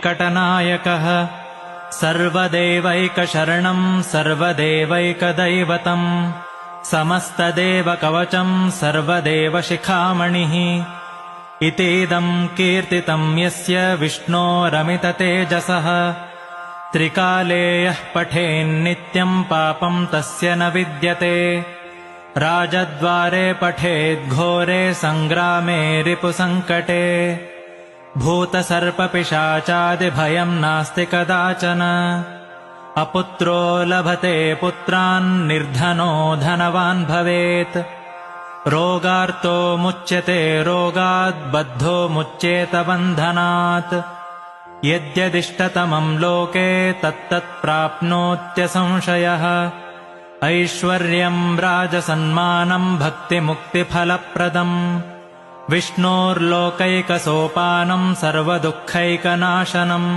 वेङ्कटनायकः सर्वदेवैकशरणं सर्वदेवैकदैवतम् समस्तदेवकवचं सर्वदेवशिखामणिः इतीदं कीर्तितं यस्य विष्णोरमिततेजसः त्रिकाले यः पठेन्नित्यं पापं तस्य न विद्यते राजद्वारे पठेद्घोरे सङ्ग्रामे रिपुसङ्कटे भूतसर्पपिशाचादिभयं नास्ति कदाचन अपुत्रो लभते पुत्रान् निर्धनो धनवान् भवेत् रोगार्तो मुच्यते रोगात् बद्धो मुच्येत बन्धनात् यद्यदिष्टतमं लोके तत्तत् प्राप्नोत्यसंशयः ऐश्वर्यं राजसन्मानं भक्तिमुक्तिफलप्रदम् विष्णोर्लोकैकसोपानं सर्वदुःखैकनाशनम्